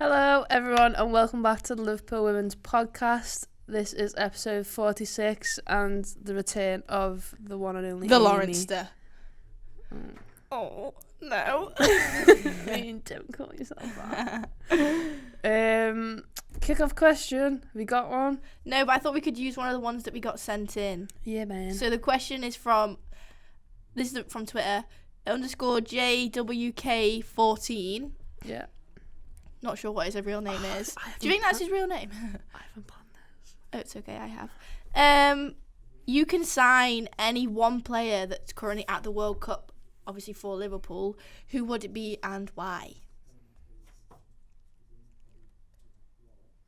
Hello, everyone, and welcome back to the Liverpool Women's Podcast. This is episode 46 and the return of the one and only The Amy. Lawrenster. Oh, no. I mean, don't call yourself that. Kick-off question. Have you got one? No, but I thought we could use one of the ones that we got sent in. Yeah, man. So the question is from Twitter, _JWK14. Yeah. Not sure what his real name is. Do you think that's his real name? I haven't planned this. Oh, it's okay, I have. You can sign any one player that's currently at the World Cup, obviously for Liverpool. Who would it be and why?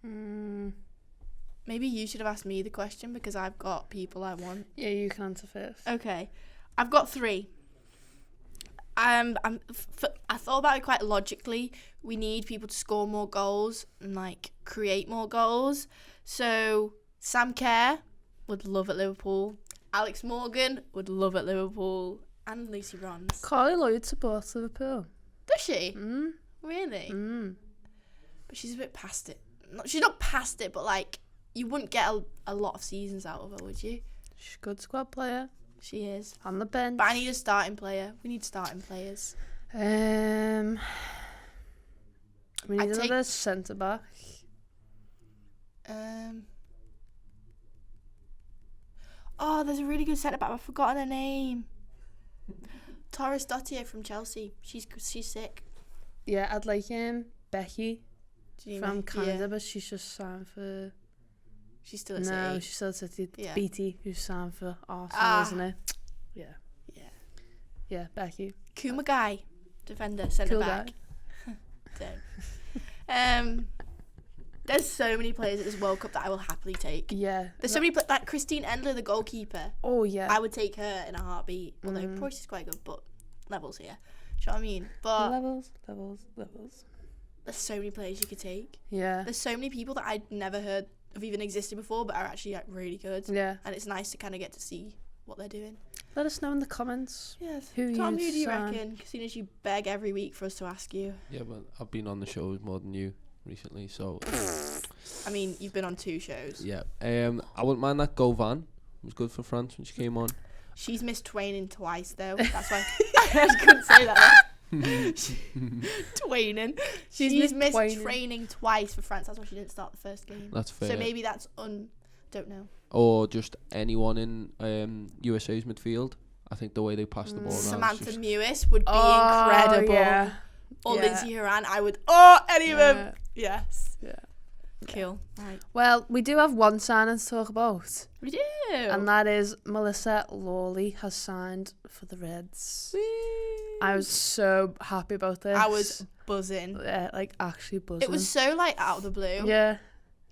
Maybe you should have asked me the question because I've got people I want. Yeah, you can answer first. Okay. I've got 3. I thought about it quite logically. We need people to score more goals and create more goals. So Sam Kerr would love at Liverpool. Alex Morgan would love at Liverpool, and Lucy Bronze. Carly Lloyd supports Liverpool. Does she? Really? But she's a bit past it. She's not past it, but you wouldn't get a lot of seasons out of her, would you? She's a good squad player. She is. On the bench. But I need a starting player. We need starting players. We need another centre back. Oh, there's a really good centre back. I've forgotten her name. Torres Dottier from Chelsea. She's sick. Yeah, I'd like Becky from Canada, yeah. but she's just signed for. She's still at No, City. she's still at City. Yeah. BT, who's signed for Arsenal, isn't it? Yeah. Yeah. Yeah, Becky. Kuma Guy, defender, centre back. Don't. There's so many players at this World Cup that I will happily take. Yeah. There's so many like Christine Endler, the goalkeeper. Oh yeah. I would take her in a heartbeat. Although Price is quite good, but levels here. Do you know what I mean? But levels. there's so many players you could take. Yeah. There's so many people that I'd never heard of even existed before, but are actually really good. Yeah. And it's nice to kind of get to see what they're doing. Let us know in the comments. Yes. Who Tom, you'd who do you sign. reckon? Seeing as you beg every week for us to ask you. Yeah, but I've been on the shows more than you recently, so I mean, you've been on 2 shows. yeah. I wouldn't mind that Govan. It was good for France when she came on. She's missed Twaining twice, though. That's why I couldn't say that. Twaining. She's missed training twice for France. That's why she didn't start the first game. That's fair. So maybe that's don't know. Or just anyone in USA's midfield. I think the way they pass the ball around. Samantha Just, Mewis would be incredible. Yeah. Or Yeah. Lindsay Horan. I would. Any of them. Yes. Yeah. Cool. Right. Well, we do have one signing to talk about. We do. And that is Melissa Lawley has signed for the Reds. Woo. I was so happy about this. I was buzzing. Yeah, actually buzzing. It was so out of the blue. Yeah.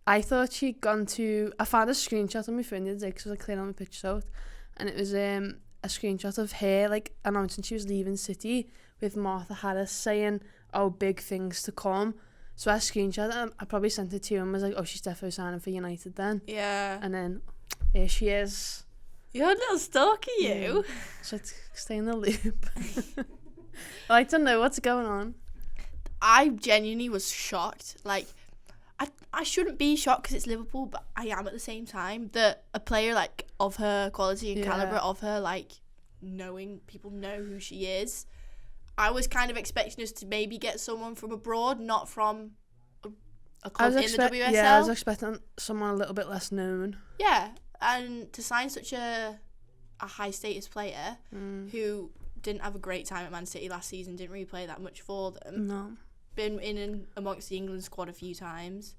I thought she'd gone to... I found a screenshot on my phone the other day because I was clearing all my pictures out. And it was a screenshot of her announcing she was leaving City with Martha Harris saying, "Oh, big things to come." So I screenshot it. I probably sent it to you and was like, "Oh, she's definitely signing for United then." Yeah. And then here she is. You're a little stalker, you. So stay in the loop. I like to know what's going on. I genuinely was shocked. I shouldn't be shocked because it's Liverpool, but I am at the same time that a player of her quality and calibre, of her knowing people know who she is. I was kind of expecting us to maybe get someone from abroad, not from a club in the WSL. Yeah, I was expecting someone a little bit less known. Yeah, and to sign such a high status player who didn't have a great time at Man City last season, didn't really play that much for them. No. Been in and amongst the England squad a few times.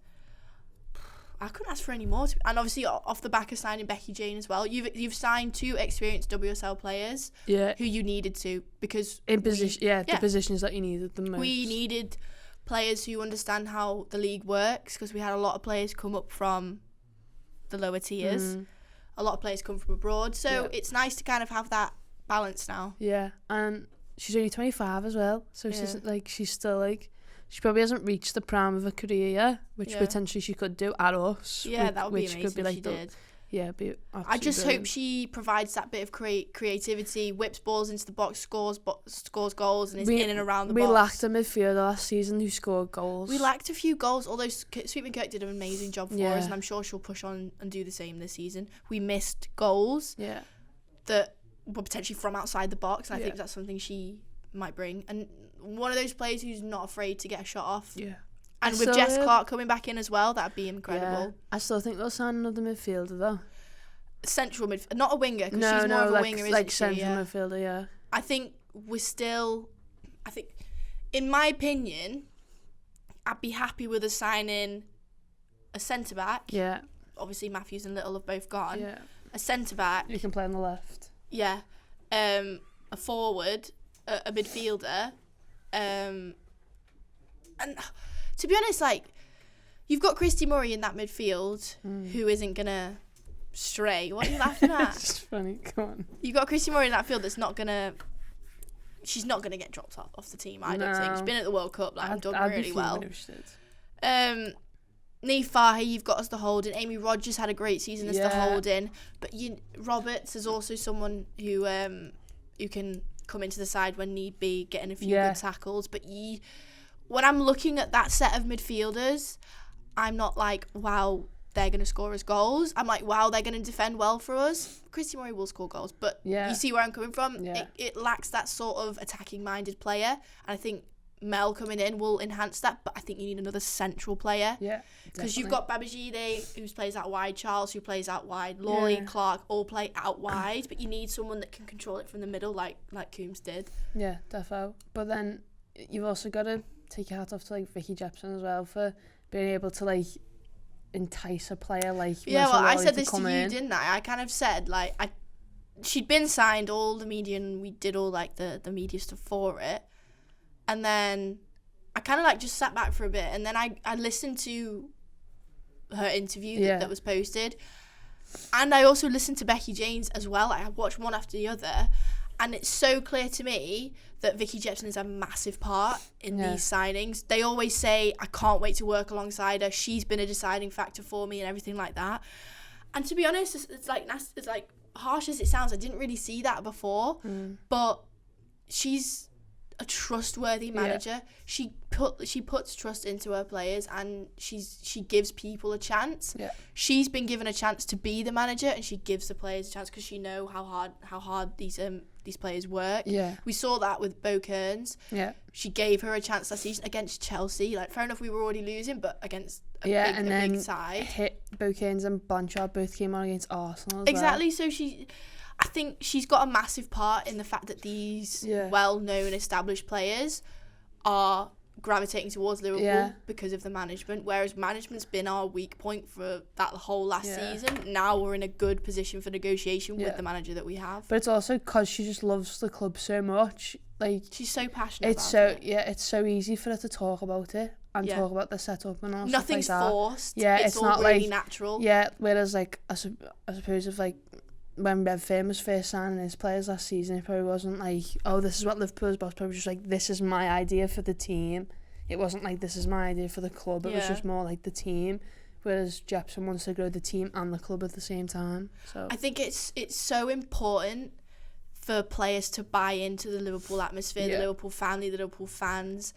I couldn't ask for any more. And obviously, off the back of signing Becky Jane as well, you've signed 2 experienced WSL players. Yeah. Who you needed to because In position, the positions that you needed the most. We needed players who understand how the league works because we had a lot of players come up from the lower tiers. A lot of players come from abroad, so it's nice to kind of have that balance now. Yeah, and she's only 25 as well, so she's still she probably hasn't reached the prime of her career yet, which potentially she could do at us. Yeah, that would be amazing could be if she did. Yeah, be I just hope brilliant. she provides that bit of creativity, whips balls into the box, scores goals, and is in and around the box. We lacked a midfielder last season who scored goals. We lacked a few goals, although Sweetman Kirk did an amazing job for Yeah. us, and I'm sure she'll push on and do the same this season. We missed goals Yeah. that were potentially from outside the box, and I Yeah. think that's something she might bring. And one of those players who's not afraid to get a shot off. Yeah. And I with still Jess heard- Clark coming back in as well, that'd be incredible. Yeah. I still think they'll sign another midfielder though. Central midfield, not a winger, because No, she's more of a like, winger, isn't like she? central Yeah. midfielder. Yeah. I think in my opinion, I'd be happy with us signing a centre back. Yeah. Obviously, Matthews and Little have both gone. Yeah. A centre back. You can play on the left. Yeah. A forward, a midfielder, and to be honest, like, you've got Christy Murray in that midfield who isn't gonna stray. What are you laughing at? It's funny. Come on. You've got Christy Murray in that field that's not gonna. She's not gonna get dropped off the team. I don't think. She's been at the World Cup. Like, done I'd really be well. fuming if she did. Neve Fahy, you've got as the holding. Amy Rogers had a great season as the Yeah. holding, but Roberts is also someone who can come into the side when need be, getting a few Yeah. good tackles. But when I'm looking at that set of midfielders, I'm not like, wow, they're going to score us goals. I'm like, wow, they're going to defend well for us. Christy Murray will score goals, but Yeah. you see where I'm coming from? Yeah. It lacks that sort of attacking-minded player, and I think Mel coming in will enhance that, but I think you need another central player. Yeah. Because you've got Babajide, who plays out wide, Charles, who plays out wide, Lawley, Yeah. Clark, all play out wide, but you need someone that can control it from the middle, like Coombs did. Yeah, defo. But then you've also got to take your hat off to like Vicky Jepson as well for being able to like entice a player like Yeah, Melissa well, I Lawley said this to come you, in. didn't I? I kind of said, like, she'd been signed, all the media, and we did all, like, the media stuff for it. And then I kind of, like, just sat back for a bit, and then I listened to her interview Yeah. that was posted. And I also listened to Becky Jane's as well. I watched one after the other. And it's so clear to me that Vicky Jepson is a massive part in Yeah. these signings. They always say, I can't wait to work alongside her. She's been a deciding factor for me and everything like that. And to be honest, it's like harsh as it sounds, I didn't really see that before. But she's a trustworthy manager. She puts trust into her players, and she gives people a chance. Yeah. She's been given a chance to be the manager, and she gives the players a chance because she know how hard these players work. Yeah. We saw that with Bo Kearns. Yeah. She gave her a chance last season against Chelsea. Like, fair enough, we were already losing, but against a big side. Bo Kearns and Blanchard both came on against Arsenal as Exactly. So I think she's got a massive part in the fact that these well-known established players are gravitating towards Liverpool because of the management, whereas management's been our weak point for that whole last season. Now we're in a good position for negotiation with the manager that we have. But it's also because she just loves the club so much. Like, she's so passionate it's about it. it's so easy for her to talk about it and talk about the setup and all Nothing's stuff like that. forced. Yeah, it's all not really like natural. Yeah, whereas like I suppose if like when Red Firm was first signing his players last season, it probably wasn't like, oh, this is what Liverpool's about. Probably just like, this is my idea for the team. It wasn't like, this is my idea for the club. It was just more like the team. Whereas Jepson wants to grow the team and the club at the same time. So I think it's so important for players to buy into the Liverpool atmosphere, the Liverpool family, the Liverpool fans.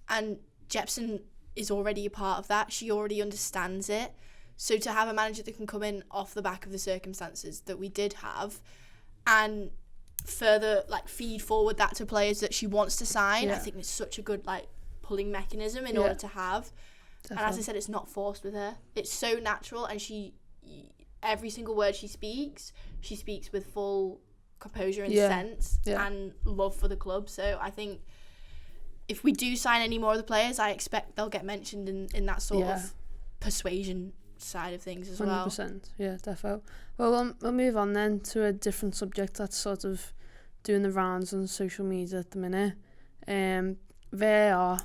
And Jepson is already a part of that. She already understands it. So to have a manager that can come in off the back of the circumstances that we did have and further like feed forward that to players that she wants to sign, I think it's such a good like pulling mechanism in order to have. Definitely. And as I said, it's not forced with her. It's so natural, and every single word she speaks with full composure and sense and love for the club. So I think if we do sign any more of the players, I expect they'll get mentioned in that sort of persuasion side of things as 100%, well. 100%, yeah, defo. Well, we'll move on then to a different subject that's sort of doing the rounds on social media at the minute. VAR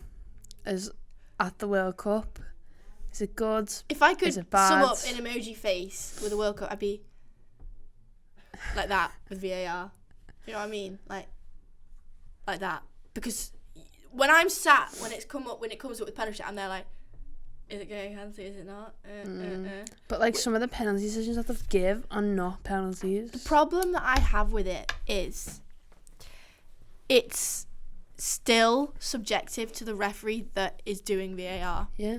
is at the World Cup. Is it good? If I could Is it bad? sum up an emoji face with a World Cup, I'd be like that with VAR. You know what I mean? Like that. Because when I'm sat, when it comes up with penalty, I'm there like, Is it going penalty? Is it not? But like some of the penalty decisions that they give are not penalties. The problem that I have with it is it's still subjective to the referee that is doing VAR. Yeah.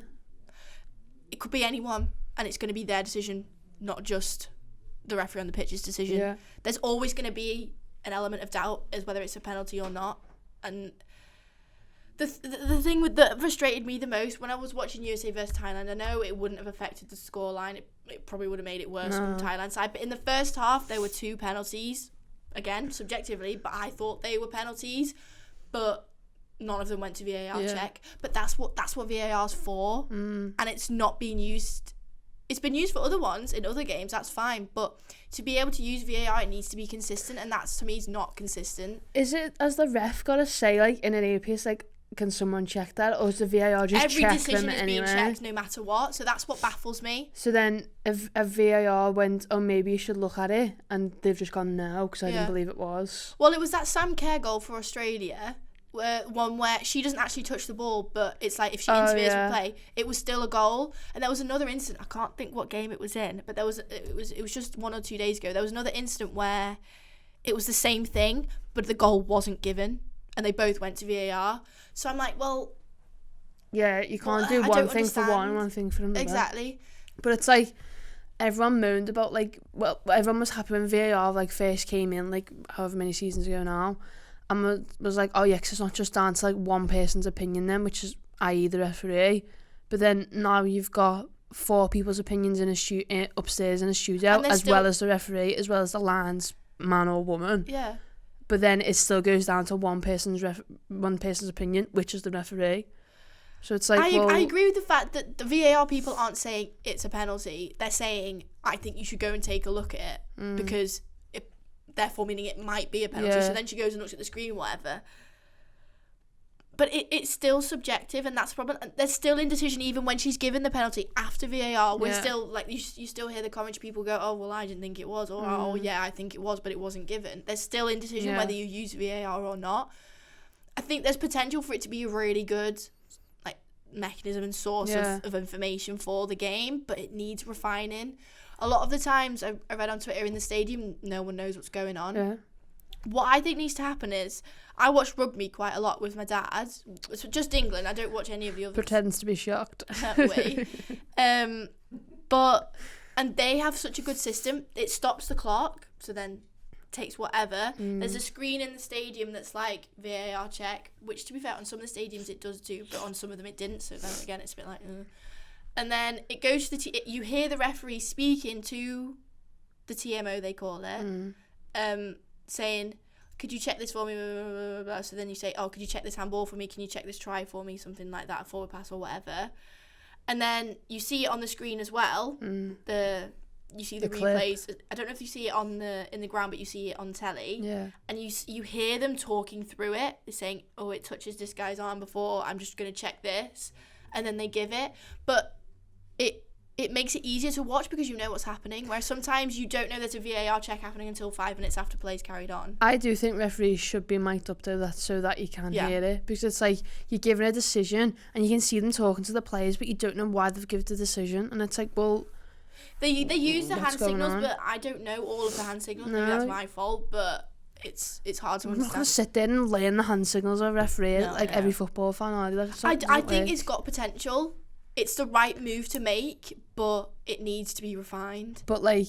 It could be anyone, and it's going to be their decision, not just the referee on the pitch's decision. Yeah. There's always going to be an element of doubt as whether it's a penalty or not. And the thing that frustrated me the most when I was watching USA versus Thailand, I know it wouldn't have affected the scoreline. It probably would have made it worse on the Thailand side. But in the first half, there were 2 penalties. Again, subjectively, but I thought they were penalties. But none of them went to VAR check. But that's what VAR's for. And it's not being used. It's been used for other ones in other games. That's fine. But to be able to use VAR, it needs to be consistent. And that, to me, is not consistent. Is it, as the ref got to say, like, in an earpiece, like, can someone check that? Or is the VAR just Every check decision them is anyway? being checked no matter what. So that's what baffles me. So then if a VAR went, oh, maybe you should look at it, and they've just gone, no, because I didn't believe it was. Well, it was that Sam Kerr goal for Australia, one where she doesn't actually touch the ball, but it's like if she interferes with play, it was still a goal. And there was another incident, I can't think what game it was in, but it was just 1 or 2 days ago. There was another incident where it was the same thing, but the goal wasn't given, and they both went to VAR. So I'm like, well, yeah, you can't do one thing for one and one thing for another. Exactly. But it's like, everyone moaned about, like, well, everyone was happy when VAR, like, first came in, like, however many seasons ago now, and was like, oh yeah, 'cause it's not just down to, like, one person's opinion then, which is, i.e. the referee. But then now you've got 4 people's opinions in upstairs in a studio, as well as the referee, as well as the lines, man or woman. Yeah. But then it still goes down to one person's opinion, which is the referee. So it's like, I agree with the fact that the VAR people aren't saying it's a penalty. They're saying, I think you should go and take a look at it, because therefore meaning it might be a penalty. So then she goes and looks at the screen, whatever. But it's still subjective, and that's the problem. There's still indecision even when she's given the penalty after VAR. We're still, like, you still hear the commentary people go, oh, well, I didn't think it was, or oh, yeah, I think it was, but it wasn't given. There's still indecision whether you use VAR or not. I think there's potential for it to be a really good, like, mechanism and source of information for the game, but it needs refining. A lot of the times I read on Twitter, in the stadium, no one knows what's going on. Yeah. What I think needs to happen is, I watch rugby quite a lot with my dad. So just England. I don't watch any of the others. Pretends to be shocked. Way. And they have such a good system. It stops the clock, so then takes whatever. There's a screen in the stadium that's like VAR check, which, to be fair, on some of the stadiums it does do, but on some of them it didn't. So then again, it's a bit like, And then it goes to you hear the referee speaking to the TMO, they call it, saying, could you check this for me, blah, blah, blah, blah. So then you say, oh, could you check this handball for me, can you check this try for me, something like that, a forward pass or whatever. And then you see it on the screen as well, you see the replays clip. I don't know if you see it in the ground, but you see it on telly, and you hear them talking through it. They're saying, oh, it touches this guy's arm before, I'm just going to check this, and then they give it. But it makes it easier to watch because you know what's happening, whereas sometimes you don't know there's a VAR check happening until 5 minutes after play's carried on. I do think referees should be mic'd up to that so that you can hear it, because it's like you're giving a decision and you can see them talking to the players, but you don't know why they've given the decision, and it's like, well, they use the hand signals, but I don't know all of the hand signals. Maybe that's my fault, but it's hard to understand. I'm not going to sit there and learn the hand signals of a referee every football fan. I think it's got potential. It's the right move to make, but it needs to be refined. But like,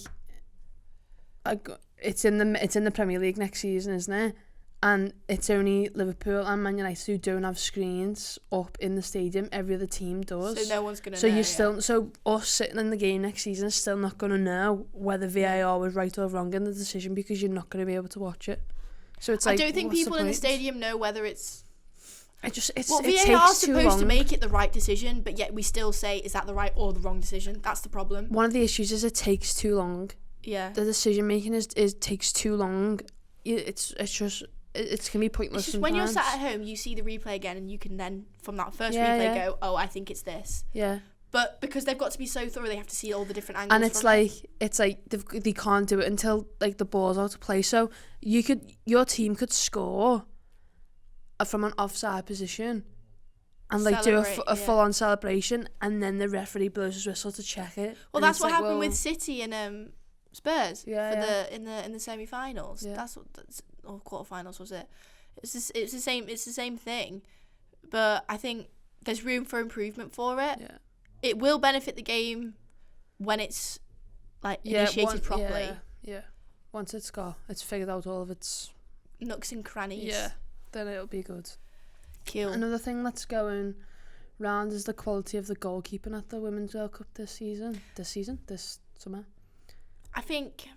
it's in the Premier League next season, isn't it? And it's only Liverpool and Man United who don't have screens up in the stadium. Every other team does. So no one's gonna know. So you're still so us sitting in the game next season is still not gonna know whether VAR was right or wrong in the decision, because you're not gonna be able to watch it. So it's like, I don't think people in the stadium know whether it's. VAR is supposed to make it the right decision, but yet we still say, is that the right or the wrong decision? That's the problem. One of the issues is it takes too long. Yeah. The decision making is takes too long. It's can be pointless. It's just sometimes. When you're sat at home, you see the replay again, and you can then from that first replay go, oh, I think it's this. Yeah. But because they've got to be so thorough, they have to see all the different angles. And it's like they can't do it until like the ball's out of play. So your team could score from an offside position, and like do a Celebrate, full on celebration, and then the referee blows his whistle to check it. Well, And that's it's what like, happened well, with City and Spurs Yeah, in the semi-finals. Yeah. Or quarterfinals, was it? It's the same thing, but I think there's room for improvement for it. Yeah. It will benefit the game when it's like initiated properly. Yeah. Once it's figured out all of its Nooks and crannies. then it'll be good. Cool. Another thing that's going round is the quality of the goalkeeping at the Women's World Cup this summer. I think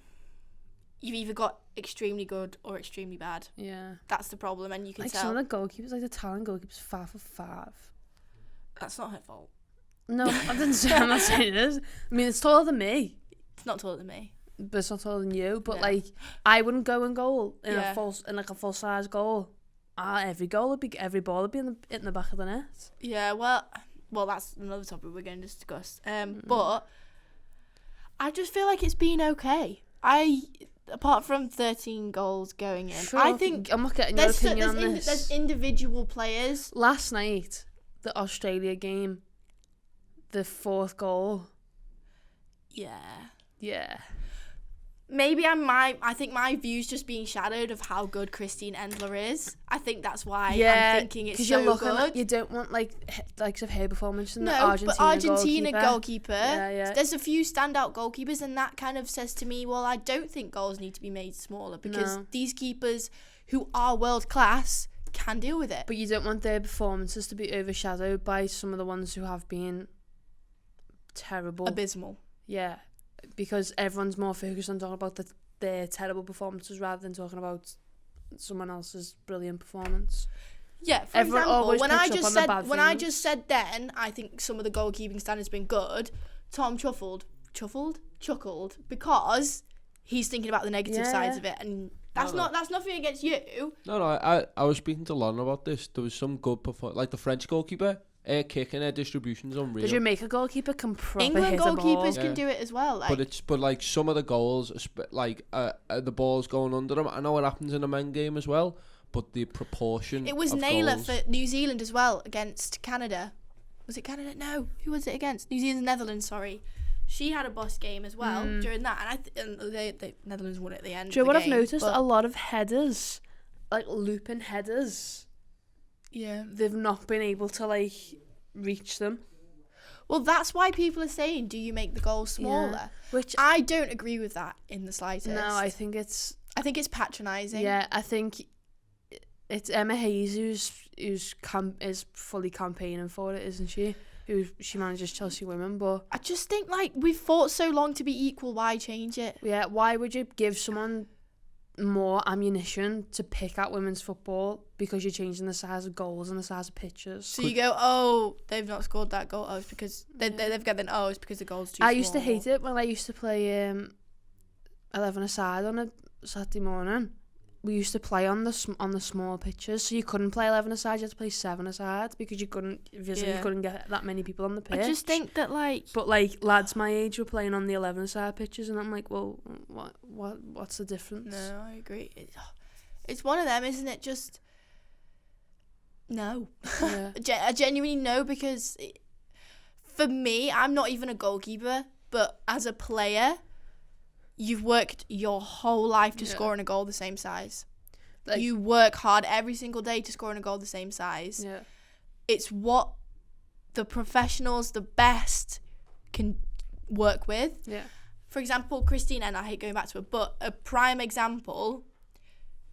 you've either got extremely good or extremely bad. Yeah. That's the problem, and you can Like tell. some of the goalkeepers, like the Italian goalkeepers, 5 for 5. That's not her fault. No, I'm not saying it is. I mean, it's taller than me, It's not taller than me. but it's not taller than you. But No. like, I wouldn't go in goal in Yeah. a full size goal. Every ball would be in the back of the net. Yeah, well, that's another topic we're going to discuss. But I just feel like it's been okay. Apart from 13 goals going in, Sure, I think I'm not getting your opinion on this. there's individual players. Last night, the Australia game, the 4th goal. Yeah. Maybe I think my view's just being shadowed of how good Christine Endler is. I think that's why I'm thinking it's so good. You don't want like of her performance in the No, Argentina but Argentina goalkeeper. Yeah. There's a few standout goalkeepers, and that kind of says to me, well, I don't think goals need to be made smaller because these keepers who are world class can deal with it. But you don't want their performances to be overshadowed by some of the ones who have been terrible. Abysmal. Yeah, because everyone's more focused on talking about their terrible performances rather than talking about someone else's brilliant performance. Yeah, for Everyone example, always when picks I up just on the said bad when I things. just said then, I think some of the goalkeeping standards been good. Tom chuckled because he's thinking about the negative sides of it, and that's nothing against you. No, I was speaking to Lon about this. There was some good performance, like the French goalkeeper. Her kicking, her distribution's unreal. The Jamaica goalkeeper can proper England hit a ball. goalkeepers can do it as well. Like, But like some of the goals, the ball's going under them. I know it happens in a men game as well, but the proportion. it was of Naylor goals, for New Zealand as well against Canada. Was it Canada? No, who was it against? New Zealand, Netherlands. Sorry, she had a boss game as well during that, and the Netherlands won at the end. Do you know of what the I've game, noticed? but- A lot of headers, like looping headers, Yeah. they've not been able to like reach them. Well, that's why people are saying, do you make the goals smaller? Which I don't agree with that in the slightest. no, I think it's patronising. yeah. I think it's Emma Hayes who's fully campaigning for it, isn't she? She manages Chelsea women, but I just think, like, we've fought so long to be equal, why change it? yeah, why would you give someone more ammunition to pick at women's football because you're changing the size of goals and the size of pitches? So you go, oh, they've not scored that goal. Oh, it's because they've got then. Oh, it's because the goal's too small. I used to hate it when I used to play 11-a-side on a Saturday morning. We used to play on the small pitches, so you couldn't play 11-a-side. You had to play 7-a-side because you couldn't get that many people on the pitch. I just think that, like, But like lads my age were playing on the 11-a-side pitches, and I'm like, well, what's the difference? no, I agree. It's one of them, isn't it? Just no. Yeah. I genuinely no, because for me, I'm not even a goalkeeper, but as a player, you've worked your whole life to score in a goal the same size. Like, You work hard every single day to score in a goal the same size. yeah. It's what the professionals, the best, can work with. Yeah. For example, Christine, and I hate going back to her, but a prime example,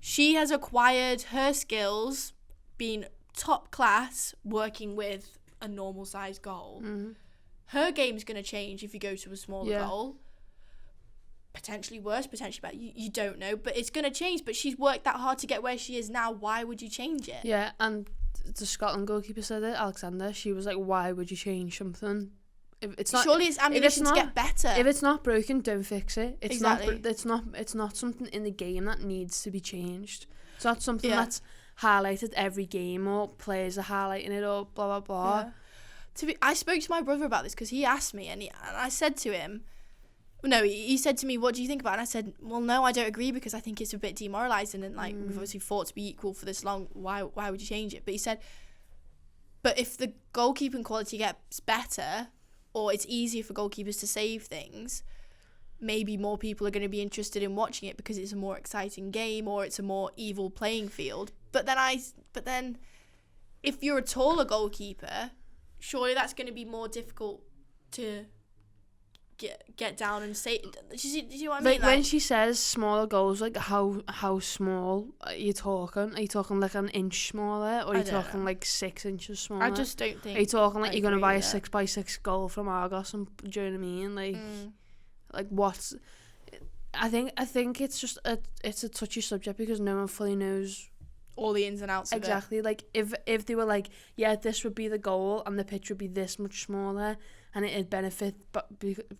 she has acquired her skills being top class working with a normal size goal. Mm-hmm. Her game's going to change if you go to a smaller Yeah. goal. Potentially worse, potentially better. You don't know, but it's going to change. But she's worked that hard to get where she is now. Why would you change it? Yeah, and the Scotland goalkeeper said it, Alexander. She was like, "Why would you change something? If it's not, Surely it's ammunition to get better. If it's not broken, don't fix it. It's Exactly. not. It's not something in the game that needs to be changed. It's not something Yeah. that's highlighted every game or players are highlighting it or blah blah blah. Yeah. I spoke to my brother about this because he asked me, and I said to him, no, he said to me, what do you think about it? And I said, well, no, I don't agree because I think it's a bit demoralising, and like we've obviously fought to be equal for this long. Why would you change it? But he said, but if the goalkeeping quality gets better, or it's easier for goalkeepers to save things, maybe more people are going to be interested in watching it because it's a more exciting game, or it's a more even playing field. But then if you're a taller goalkeeper, surely that's going to be more difficult to get down and say. Do you see what I mean? Like when she says smaller goals, like how small are you talking? Are you talking like an inch smaller, or are you talking like 6 inches smaller? I just don't think. Are you talking like you're gonna buy a 6x6 goal from Argos? And do you know what I mean? Like, like what's? I think it's just it's a touchy subject because no one fully knows all the ins and outs of it. Exactly. Like if they were like, yeah, this would be the goal and the pitch would be this much smaller and it'd benefit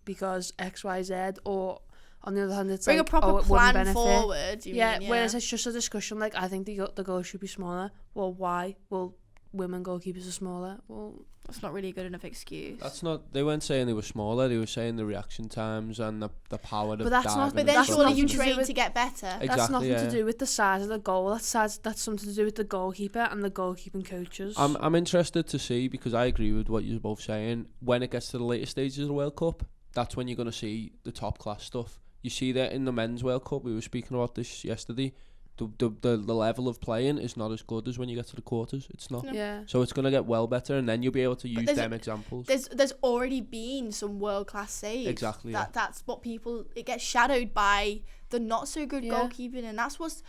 because XYZ, or on the other hand it's bring like, a proper it plan forward. Whereas it's just a discussion like, I think the goal should be smaller. Well, why? Well, women goalkeepers are smaller. Well, that's not really a good enough excuse. That's not. They weren't saying they were smaller. They were saying the reaction times and the power of diving. But then surely you train to get better. Exactly, that's nothing to do with the size of the goal. That's something to do with the goalkeeper and the goalkeeping coaches. I'm interested to see, because I agree with what you're both saying. When it gets to the later stages of the World Cup, that's when you're going to see the top class stuff. You see that in the men's World Cup. We were speaking about this yesterday. The level of playing is not as good as when you get to the quarters. It's not. Yeah. So it's going to get well better, and then you'll be able to use them examples. There's already been some world class saves. Exactly. That's what people. It gets shadowed by the not so good goalkeeping, and that's what's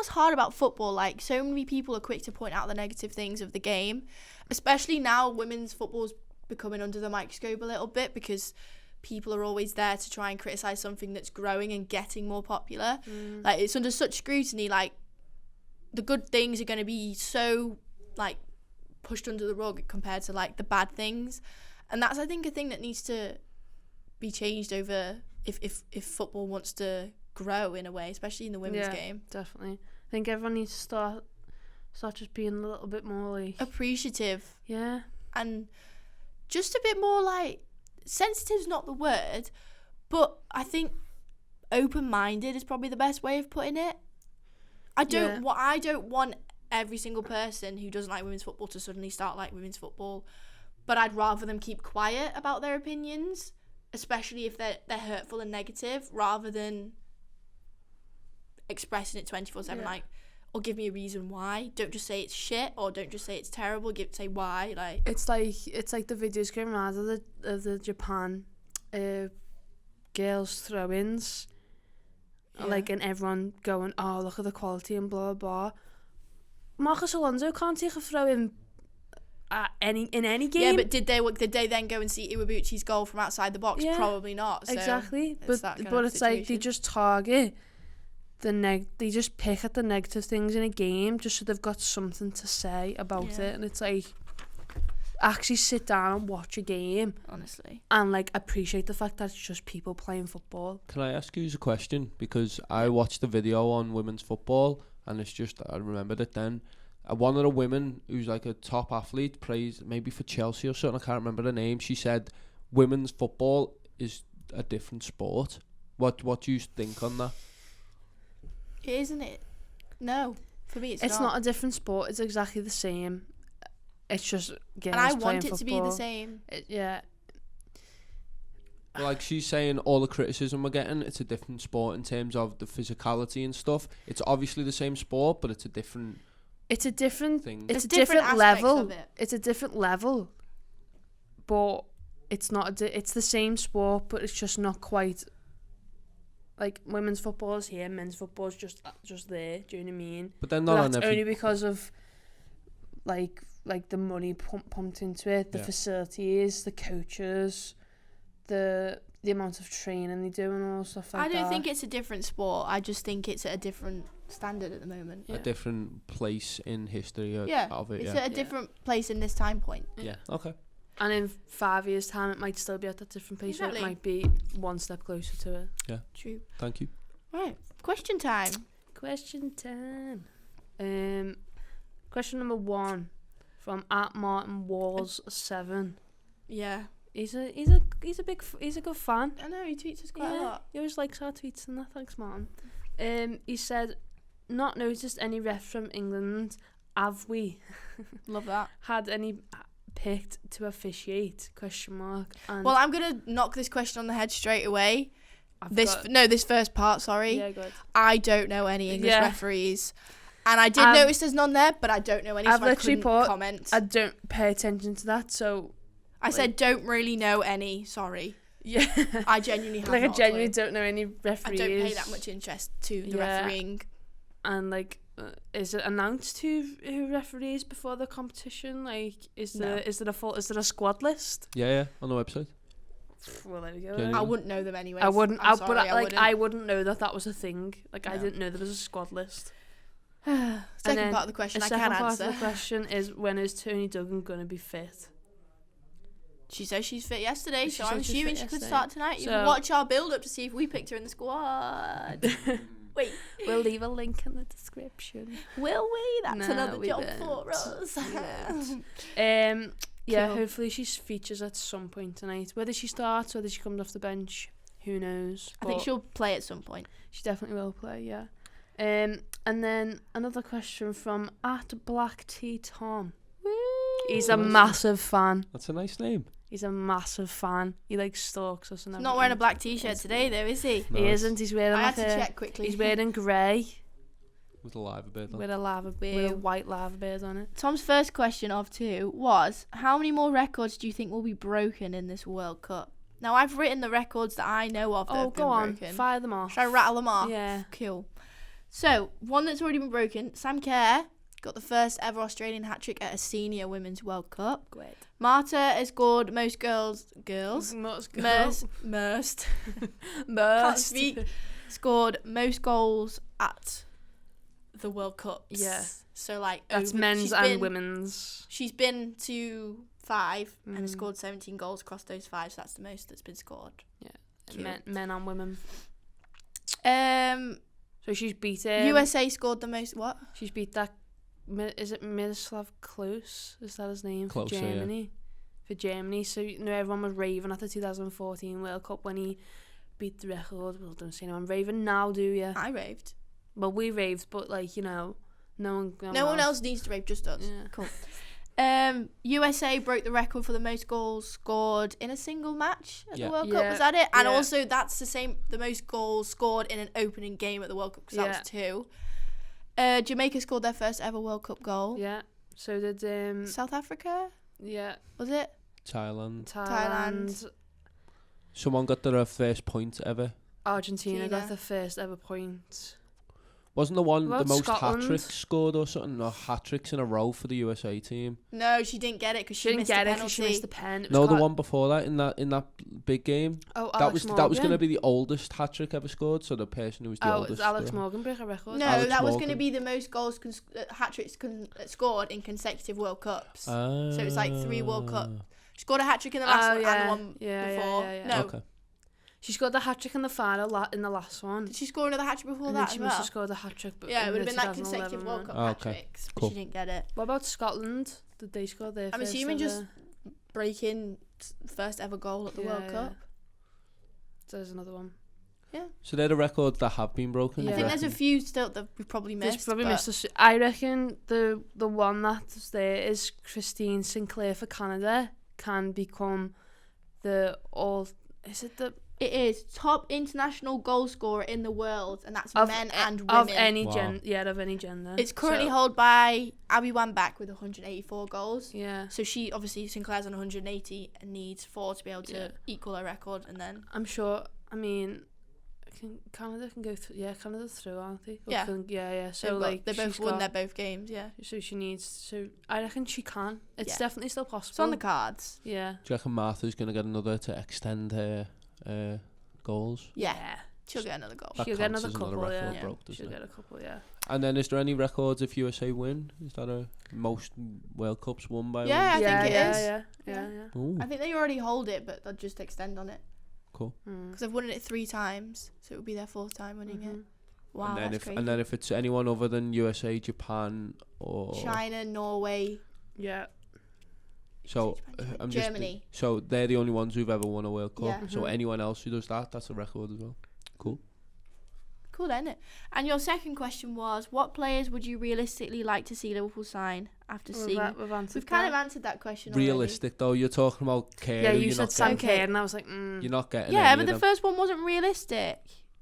hard about football. Like, so many people are quick to point out the negative things of the game, especially now women's football's becoming under the microscope a little bit because people are always there to try and criticize something that's growing and getting more popular. Like, it's under such scrutiny. Like, the good things are going to be so like pushed under the rug compared to like the bad things, and that's, I think, a thing that needs to be changed over if football wants to grow in a way, especially in the women's game. Definitely. I think everyone needs to start just being a little bit more like appreciative. Yeah. And just a bit more like, sensitive's not the word, but I think open-minded is probably the best way of putting it. I don't want every single person who doesn't like women's football to suddenly start like women's football, but I'd rather them keep quiet about their opinions, especially if they're hurtful and negative, rather than expressing it 24/7. Like, or give me a reason why. Don't just say it's shit, or don't just say it's terrible. Say why. Like, it's like the videos going around of the Japan girls throw-ins, like, and everyone going, oh, look at the quality and blah blah blah. Marcus Alonso can't take a throw in any game. Yeah, but did they then go and see Iwabuchi's goal from outside the box? Probably not. So exactly. But it's like they just target they just pick at the negative things in a game just so they've got something to say about it, and it's like, actually sit down and watch a game, honestly, and like appreciate the fact that it's just people playing football. Can I ask you a question? Because I watched the video on women's football, and it's just, I remembered it then. One of the women who's like a top athlete, plays maybe for Chelsea or something, I can't remember the name, she said women's football is a different sport. What do you think on that? Isn't it? No, for me it's not a different sport. It's exactly the same. It's just girls and I playing want it football. to be the same. Like she's saying, all the criticism we're getting, it's a different sport in terms of the physicality and stuff. It's obviously the same sport, but it's a different thing. It's a different different level. It's a different level, but it's not. It's the same sport, but it's just not quite. Like, women's football is here, men's football is just there. Do you know what I mean? But then that's only because of like the money pumped into it, the facilities, the coaches, the amount of training they do and all stuff like that. I don't think it's a different sport. I just think it's at a different standard at the moment. A different place in history of it. It's at a different place in this time point. Yeah. Okay. And in 5 years' time, it might still be at that different place, or it might be one step closer to it. Yeah. True. Thank you. Right. Question time. Question time. Question number 1 from @MartinWalls7. Yeah. He's a good fan. I know, he tweets us quite a lot. He always likes our tweets and that. Thanks, Martin. He said, not noticed any ref from England have we Love that. had any picked to officiate? ? And Well, I'm gonna knock this question on the head straight away. I've This first part. Sorry, yeah, good. I don't know any English Yeah. referees, and I did notice there's none there, but I don't know any. I've So I literally couldn't put, comment. I don't pay attention to that, so I said don't really know any. Sorry, yeah. I genuinely have Like I not a genuinely clue. don't know any I referees. don't pay that much interest to the Yeah. refereeing. And like, is it announced who referees before the competition? Like, is there a squad list? Yeah, on the website. Well, there we go. Genuine. I wouldn't know them anyway. I wouldn't. I'm but sorry, I wouldn't know that was a thing. Like I No. didn't know there was a squad list. Second then part of the question, The I second can part answer. of the question is, when is Tony Duggan gonna be fit? She says she's fit yesterday, She so said I'm she's assuming fit she could yesterday. start tonight. You So- can watch our build up to see if we picked her in the squad. Wait, We'll leave a link in the description. will we? That's No, another we job won't. for us. Yeah, Cool. hopefully she features at some point tonight. Whether she starts, whether she comes off the bench, who knows? I think But she'll play at some point. she definitely will play. Yeah. And then another question from @BlackTTom. He's a Nice. massive fan. That's a nice name. He's a massive fan. He like stalks us and He's not wearing a everything. black t-shirt today, though, is he? No, He it's isn't. He's wearing I like had to check quickly. He's wearing grey with a live bit. with a Boo. white lava beard on it. Tom's first question of 2 was, how many more records do you think will be broken in this World Cup? Now, I've written the records that I know of that Oh, have been go on, broken. fire them off. Should I rattle them off? Yeah. Cool. So, one that's already been broken, Sam Kerr got the first ever Australian hat-trick at a senior women's World Cup. Great. Marta has scored most can't speak, scored most goals at the World Cups. Yeah. So, like, That's over- men's she's and been- women's. She's been to 5 and has Mm. scored 17 goals across those 5, so that's the most that's been scored. Cute. Men and women. Um, So she's beat USA scored the most, what? She's beat that. Is it Miroslav Klose? Is that his name? Klose, For yeah. Germany. For Germany. So everyone was raving at the 2014 World Cup when he beat the record. Well, don't say no. I'm raving now, do you? I raved. Well, we raved, but like no one. No one else needs to rave, just us. Yeah. Cool. USA broke the record for the most goals scored in a single match at Yeah. the World Cup. Yeah. Was that it? And Yeah. also, that's the most goals scored in an opening game at the World Cup, because that was 2. Jamaica scored their first ever World Cup goal. Yeah. So did South Africa, yeah, was it? Thailand. Thailand. Someone got their first point ever. Argentina got Argentina. the first ever point. Wasn't the one What the about most Scotland? hat-tricks scored or something? Or hat-tricks in a row for the USA team? No, she didn't get it because She she didn't missed get the it because penalty. she missed the pen. It was No, the Scot- one before that in that big game. Oh, That Alex was Morgan. going to be the oldest hat-trick ever scored. So the person who was the Oh, oldest. Alex scorer. Morgan broke a record. No, Alex that was going to Morgan. be the most goals hat-tricks scored in consecutive World Cups. So it's like 3 World Cup. She scored a hat-trick in the last one and the one before. Yeah. No, Okay. She scored the hat trick in the final in the last one. did she score another hat-trick before And that then as she must well? have scored a hat trick. Yeah, it would have been like consecutive World Cup Oh, okay. hat-tricks, but Cool. she didn't get it. What about Scotland? Did they score their I'm first assuming ever? just breaking first ever goal at the World Yeah, Cup. There's another one. So they're the records that have been broken. Yeah. I you think there's a reckon? few still that we probably There's missed. probably but missed us. I reckon the one that's there is Christine Sinclair for Canada can become the all. Is it the It is top international goal scorer in the world, and that's of men a- and women. of any Wow. of any gender. It's currently So, held by Abby Wambach with 184 goals. Yeah, So she obviously Sinclair's on 180 and needs 4 to be able to Yeah. equal her record, and then I'm sure. I mean, Canada can go through. Yeah, Canada's through, aren't they? Or Yeah. yeah. So they've got- like they both she's won got- their both games. Yeah, So she needs. So I reckon she can. It's Yeah. definitely still possible. it's on the cards. Yeah. Do you reckon Martha's going to get another to extend her goals? Yeah, she'll get another goal. That She'll get counts another as another couple. record Yeah. broke, doesn't She'll it? get a couple. Yeah. And then is there any records if USA win? Is that a most World Cups won by Yeah, I think it yeah, is. Yeah. women? Ooh, I think they already hold it, but they'll just extend on it cool. because they've won it 3 times, so it would be their 4th time winning it. Wow, and then that's crazy. if it's anyone other than USA, Japan, or China, Norway, Yeah. so Japan, I'm Germany. just so they're the only ones who've ever won a World Cup. Yeah. So Mhm. anyone else who does that, that's a record as well. Cool. cool, isn't it? And your second question was, what players would you realistically like to see Liverpool sign after seeing? We've kind of answered that question Realistic, though. You're talking about Kerr. Yeah, you said Sam Kerr, and I was like, You're not getting Yeah, any but of the them. first one wasn't realistic.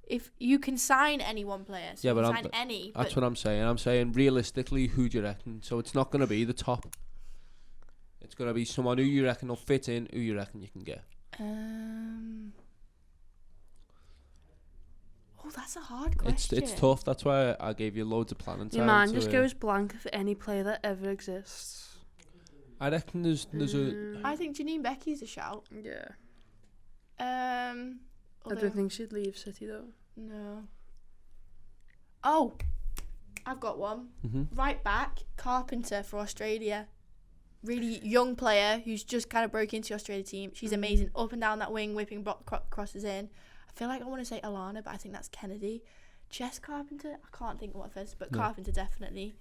If you can sign any one player, so Yeah, you but can sign any. That's what I'm saying. I'm saying realistically, who do you reckon? So it's not going to be the top. It's going to be someone who you reckon will fit in, who you reckon you can get. Oh, that's a hard question. It's tough. That's why I gave you loads of planning time. Your mind just goes blank for any player that ever exists. I reckon there's I think Janine Becky's a shout. Yeah. I I don't think she'd leave City though. No. Oh, I've got one. Right back, Carpenter for Australia. Really young player who's just kind of broke into the Australia team. She's amazing, up and down that wing, whipping crosses in. I feel like I want to say Alana, but I think that's Kennedy. Jess Carpenter, I can't think of what first, but Carpenter definitely.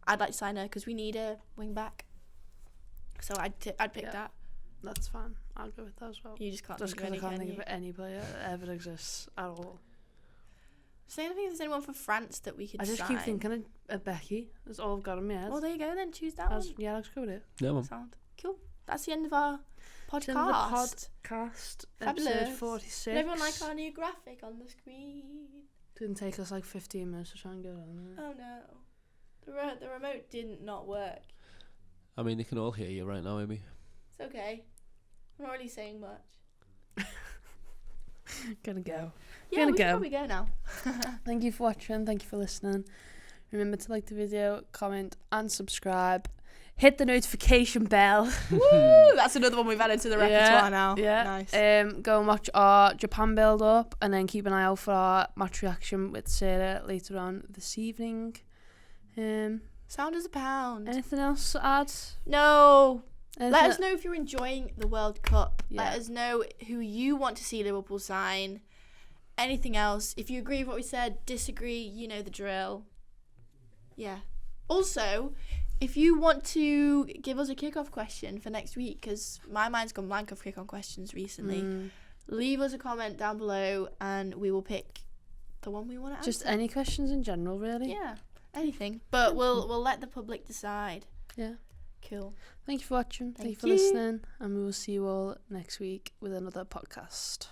I'd like to sign her because we need a wing back. So I'd pick that. That's fine. I'll go with that as well. You just can't Just think because of I any, can't think of any player that ever exists at all. So I don't think there's anyone for France that we could I just sign. keep thinking of Becky. That's all I've got in my head. Well, there you go then. Choose that one. Yeah, let's go with it. Yeah, man. Sound cool. That's the end of our podcast. It's the end of the podcast. Episode Fabulous. 46. Did everyone like our new graphic on the screen? Didn't take us like 15 minutes to try and get on it. Oh no, the remote didn't not work. I mean, they can all hear you right now, Amy. It's okay. I'm not really saying much. Gonna go. Yeah, we can probably go now. Thank you for watching. Thank you for listening. Remember to like the video, comment, and subscribe. Hit the notification bell. Woo! That's another one we've added to the repertoire now. Yeah. Nice. Go and watch our Japan build up, and then keep an eye out for our match reaction with Sarah later on this evening. Sound as a pound. Anything else to add? No. Anything? Let us know if you're enjoying the World Cup. Yeah. Let us know who you want to see Liverpool sign. Anything else? If you agree with what we said, disagree, you know the drill. Yeah. Also, if you want to give us a kick-off question for next week, because my mind's gone blank of kick-on questions recently, leave us a comment down below and we will pick the one we want to answer. Just any questions in general, really. Yeah, anything. But we'll let the public decide. Yeah. Cool. Thank you for watching. Thank you for you. listening. And we will see you all next week with another podcast.